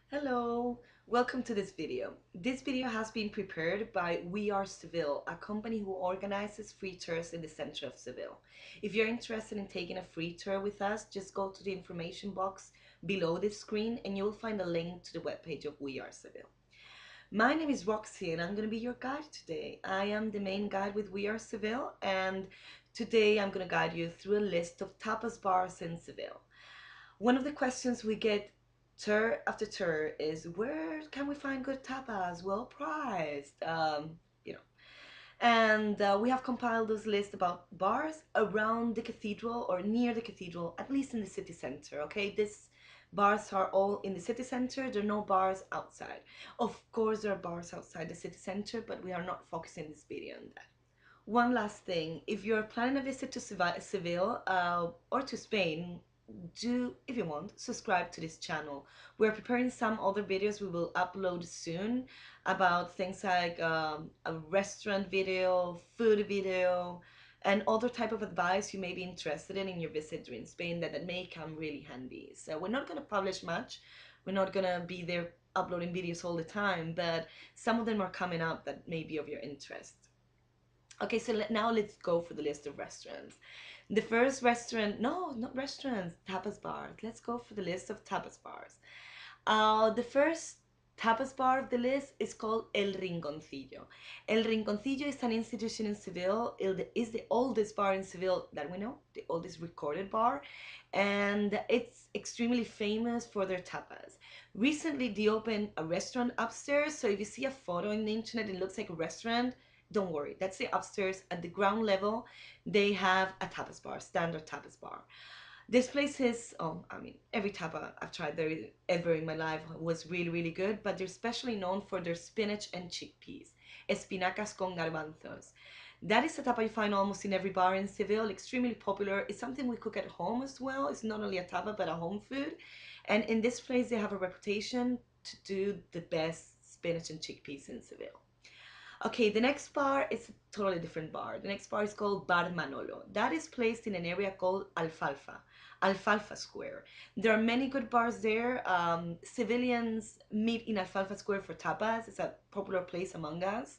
Hello, welcome to this video. This video has been prepared by We Are Seville, a company who organizes free tours in the center of Seville. If you're interested in taking a free tour with us, just go to the information box below this screen and you'll find a link to the webpage of We Are Seville. My name is Roxy and I'm going to be your guide today. I am the main guide with We Are Seville, and today I'm going to guide you through a list of tapas bars in Seville. One of the questions we get tour after tour is, where can we find good tapas, well priced? And we have compiled this list about bars around the cathedral or near the cathedral, at least in the city center. Okay, these bars are all in the city center. There are no bars outside. Of course, there are bars outside the city center, but we are not focusing this video on that. One last thing, if you're planning a visit to Seville or to Spain, do, if you want, subscribe to this channel. We're preparing some other videos we will upload soon about things like a restaurant video, food video, and other type of advice you may be interested in your visit during Spain that may come really handy. So we're not going to publish much. We're not going to be there uploading videos all the time, but some of them are coming up that may be of your interest. Okay, so now let's go for the list of restaurants. The first restaurant, no, not restaurants, tapas bars. Let's go for the list of tapas bars. The first tapas bar of the list is called El Rinconcillo. El Rinconcillo is an institution in Seville. It is the oldest bar in Seville that we know, the oldest recorded bar, and it's extremely famous for their tapas. Recently, they opened a restaurant upstairs, so if you see a photo on the internet, it looks like a restaurant. Don't worry, that's the upstairs. At the ground level, they have a tapas bar, standard tapas bar. This place is, every tapa I've tried there ever in my life was really, really good, but they're especially known for their spinach and chickpeas, Espinacas con Garbanzos. That is a tapa you find almost in every bar in Seville, extremely popular. It's something we cook at home as well. It's not only a tapa, but a home food. And in this place, they have a reputation to do the best spinach and chickpeas in Seville. Okay, the next bar is a totally different bar. The next bar is called Bar Manolo. That is placed in an area called Alfalfa Square. There are many good bars there. Civilians meet in Alfalfa Square for tapas. It's a popular place among us.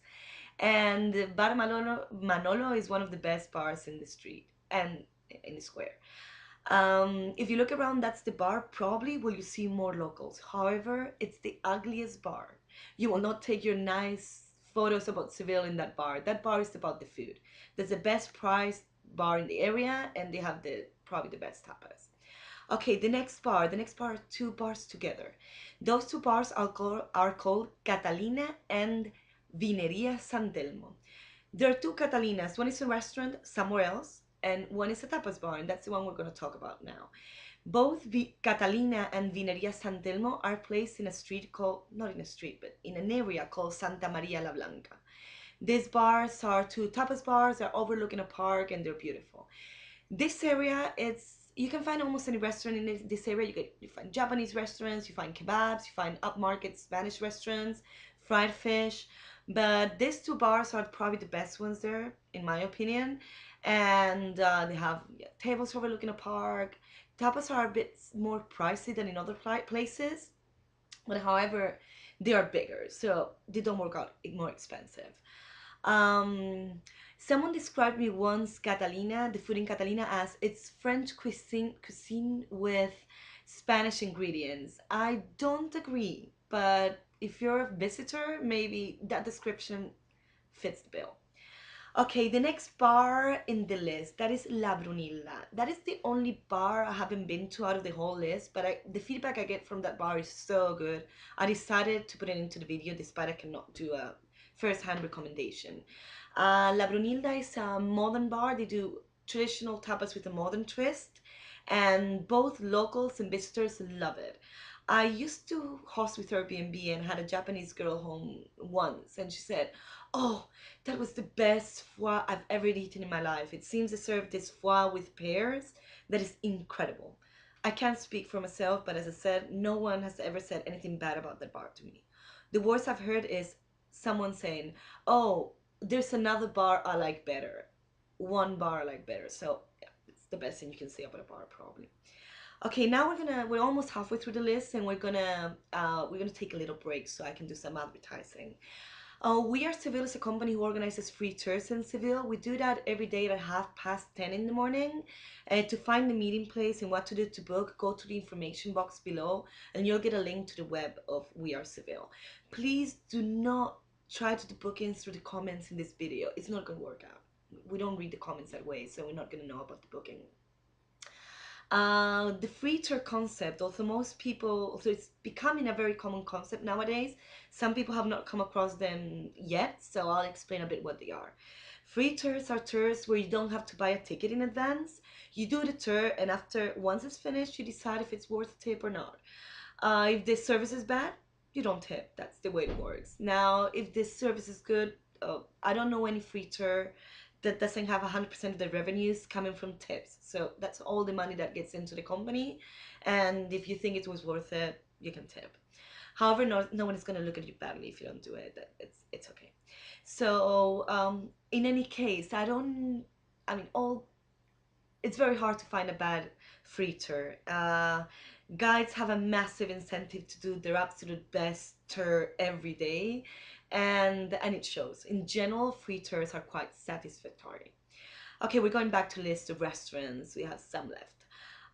And Bar Manolo is one of the best bars in the street and in the square. If you look around, that's the bar probably where you see more locals. However, it's the ugliest bar. You will not take your nice photos about Seville in that bar. That bar is about the food. That's the best priced bar in the area, and they have probably the best tapas. Okay, the next bar are two bars together. Those two bars are called Catalina and Vineria San Telmo. There are two Catalinas. One is a restaurant somewhere else, and one is a tapas bar, and that's the one we're going to talk about now. Both Catalina and Vineria San Telmo are placed in a street called, not in a street, but in an area called Santa Maria la Blanca. These bars are two tapas bars, they're overlooking a park, and they're beautiful. This area, you can find almost any restaurant in this area. You find Japanese restaurants, you find kebabs, you find upmarket Spanish restaurants, fried fish, but these two bars are probably the best ones there, in my opinion. And they have tables overlooking a park. Tapas are a bit more pricey than in other places, but however, they are bigger, so they don't work out more expensive. Someone described me once Catalina, the food in Catalina, as it's French cuisine with Spanish ingredients. I don't agree, but if you're a visitor, maybe that description fits the bill. Okay, the next bar in the list, that is La Brunilda. That is the only bar I haven't been to out of the whole list, but the feedback I get from that bar is so good. I decided to put it into the video despite I cannot do a first-hand recommendation. La Brunilda is a modern bar. They do traditional tapas with a modern twist, and both locals and visitors love it. I used to host with Airbnb and had a Japanese girl home once, and she said, "Oh, that was the best foie I've ever eaten in my life. It seems they serve this foie with pears that is incredible." I can't speak for myself, but as I said, no one has ever said anything bad about that bar to me. The worst I've heard is someone saying, "Oh, there's another bar I like better. One bar I like better." So yeah, it's the best thing you can say about a bar, probably. Okay, now we're almost halfway through the list, and we're gonna take a little break so I can do some advertising. We are Seville is a company who organizes free tours in Seville. We do that every day at 10:30 in the morning. To find the meeting place and what to do to book, go to the information box below, and you'll get a link to the web of We Are Seville. Please do not try to do bookings through the comments in this video. It's not gonna work out. We don't read the comments that way, so we're not gonna know about the booking. The free tour concept, although most people, so it's becoming a very common concept nowadays. Some people have not come across them yet, so I'll explain a bit what they are. Free tours are tours where you don't have to buy a ticket in advance. You do the tour, and once it's finished, you decide if it's worth a tip or not. If the service is bad, you don't tip. That's the way it works. Now, if this service is good, I don't know any free tour that doesn't have 100% of the revenues coming from tips. So that's all the money that gets into the company. And if you think it was worth it, you can tip. However, no one is going to look at you badly if you don't do it. It's okay. So in any case, it's very hard to find a bad free tour. Guides have a massive incentive to do their absolute best tour every day, and it shows. In general, free tours are quite satisfactory. Okay, we're going back to list of restaurants. We have some left.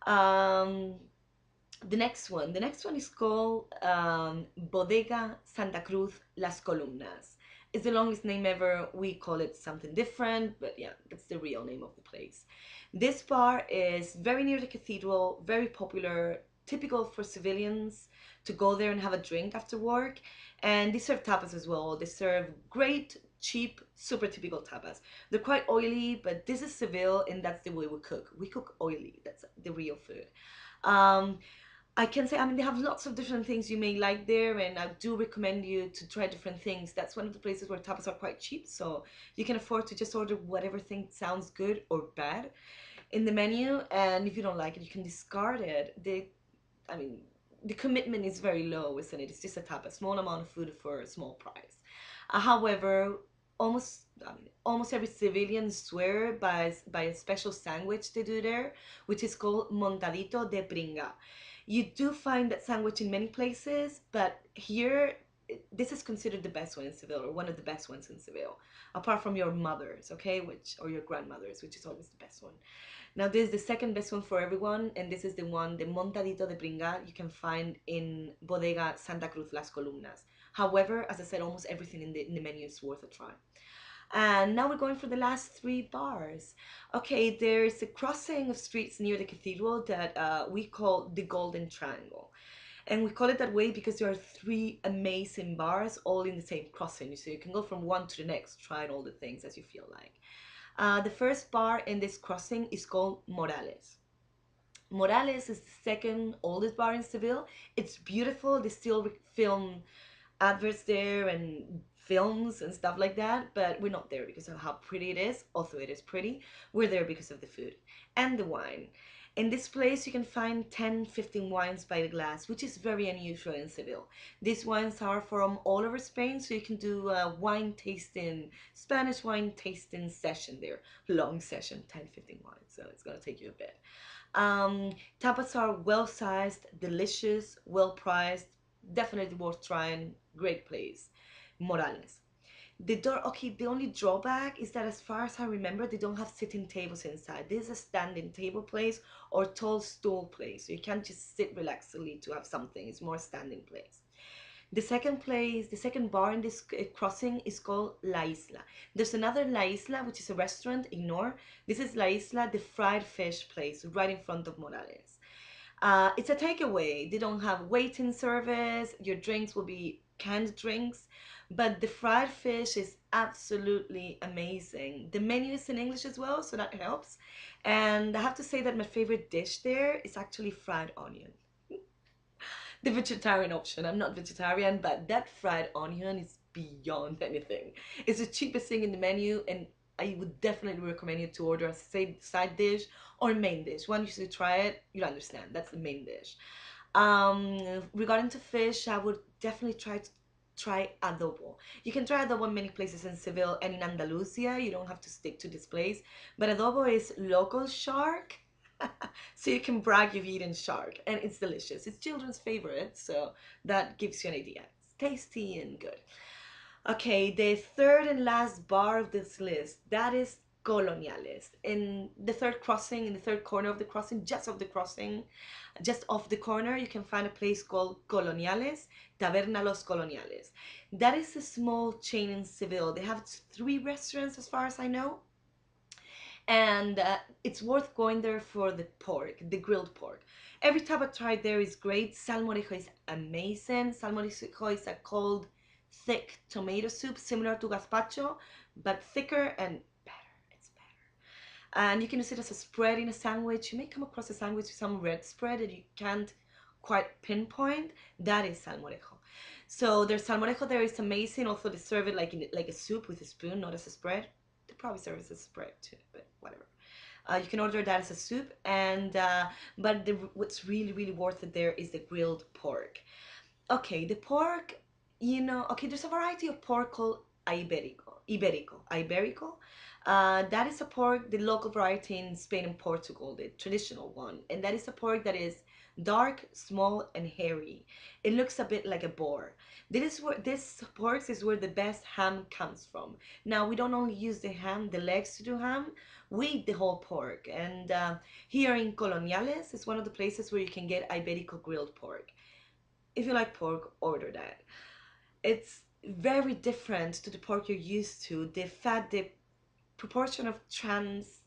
The next one is called Bodega Santa Cruz Las Columnas. It's the longest name ever. We call it something different, but yeah, that's the real name of the place. This bar is very near the cathedral, very popular, typical for civilians to go there and have a drink after work. And they serve tapas as well. They serve great, cheap, super typical tapas. They're quite oily, but this is Seville, and that's the way we cook. We cook oily. That's the real food. Um, I can say, they have lots of different things you may like there, and I do recommend you to try different things. That's one of the places where tapas are quite cheap, so you can afford to just order whatever thing sounds good or bad in the menu, and if you don't like it, you can discard it. I mean, the commitment is very low, isn't it? It's just a tap, a small amount of food for a small price. However, almost every civilian swear by a special sandwich they do there, which is called Montadito de Pringa. You do find that sandwich in many places, but here this is considered the best one in Seville, or one of the best ones in Seville, apart from your mother's, okay, or your grandmother's, which is always the best one. Now, this is the second best one for everyone, and this is the Montadito de Pringa, you can find in Bodega Santa Cruz Las Columnas. However, as I said, almost everything in the menu is worth a try. And now we're going for the last three bars. Okay, there's a crossing of streets near the cathedral that we call the Golden Triangle. And we call it that way because there are three amazing bars all in the same crossing. So you can go from one to the next, trying all the things as you feel like. The first bar in this crossing is called Morales. Morales is the second oldest bar in Seville. It's beautiful. They still film adverts there and films and stuff like that, but we're not there because of how pretty it is. Although it is pretty, we're there because of the food and the wine. In this place, you can find 10, 15 wines by the glass, which is very unusual in Seville. These wines are from all over Spain, so you can do a Spanish wine tasting session there. Long session, 10, 15 wines, so it's gonna take you a bit. Tapas are well-sized, delicious, well-priced, definitely worth trying, great place. Morales. The only drawback is that as far as I remember, they don't have sitting tables inside. This is a standing table place or tall stool place. So you can't just sit relaxedly to have something. It's more a standing place. The second bar in this crossing is called La Isla. There's another La Isla, which is a restaurant. Ignore. This is La Isla, the fried fish place, right in front of Morales. It's a takeaway. They don't have waiting service. Your drinks will be canned drinks, but the fried fish is absolutely amazing. The menu is in English as well, so that helps. And I have to say that my favorite dish there is actually fried onion. The vegetarian option. I'm not vegetarian, but that fried onion is beyond anything. It's the cheapest thing in the menu, and I would definitely recommend you to order a side dish or main dish. Once you try it, you'll understand. That's the main dish. Regarding to fish, I would definitely try adobo. You can try adobo in many places in Seville and in Andalusia. You don't have to stick to this place. But adobo is local shark. So you can brag you've eaten shark, and it's delicious. It's children's favorite, so that gives you an idea. It's tasty and good. Okay, the third and last bar of this list, that is Coloniales. In the third crossing, in the third corner of the crossing, just off the crossing, just off the corner, you can find a place called Coloniales, Taberna Los Coloniales. That is a small chain in Seville. They have three restaurants as far as I know. And it's worth going there for the pork, the grilled pork. Every time I try there is great. Salmorejo is amazing. Salmorejo is a cold, thick tomato soup similar to gazpacho, but thicker and better. It's better. And you can use it as a spread in a sandwich. You may come across a sandwich with some red spread that you can't quite pinpoint. That is salmorejo. So their salmorejo there is amazing. Also, they serve it like a soup with a spoon, not as a spread. They probably serve it as a spread too, but whatever. You can order that as a soup, and but what's really worth it there is the grilled pork. Okay, the pork, okay, there's a variety of pork called Iberico. That is a pork, the local variety in Spain and Portugal, the traditional one, and that is a pork that is dark, small, and hairy. It looks a bit like a boar. This pork is where the best ham comes from. Now we don't only use the ham, the legs to do ham. We eat the whole pork, and here in Coloniales is one of the places where you can get Iberico grilled pork. If you like pork, order that. It's very different to the pork you're used to. The proportion of trans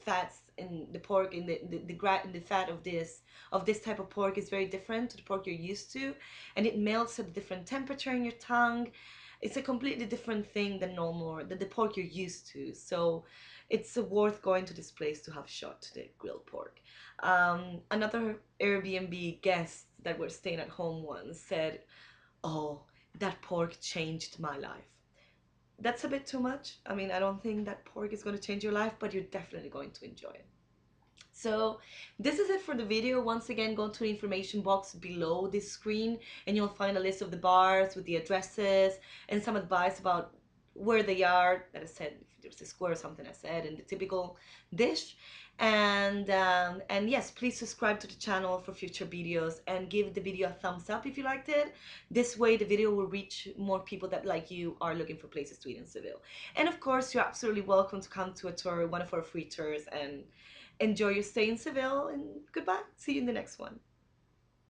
fats in the pork in the fat of this type of pork is very different to the pork you're used to, and it melts at a different temperature in your tongue. It's a completely different thing than the pork you're used to. So it's worth going to this place to have shot the grilled pork. Another Airbnb guest that were staying at home once said, "Oh, that pork changed my life." That's a bit too much. I mean, I don't think that pork is going to change your life, but you're definitely going to enjoy it. So this is it for the video. Once again, go to the information box below this screen and you'll find a list of the bars with the addresses and some advice about where they are. That I said, if there's a square or something I said, and the typical dish. And yes, please subscribe to the channel for future videos and give the video a thumbs up if you liked it. This way the video will reach more people that, like you, are looking for places to eat in Seville. And of course, you're absolutely welcome to come to a tour, one of our free tours, and enjoy your stay in Seville. And goodbye. See you in the next one.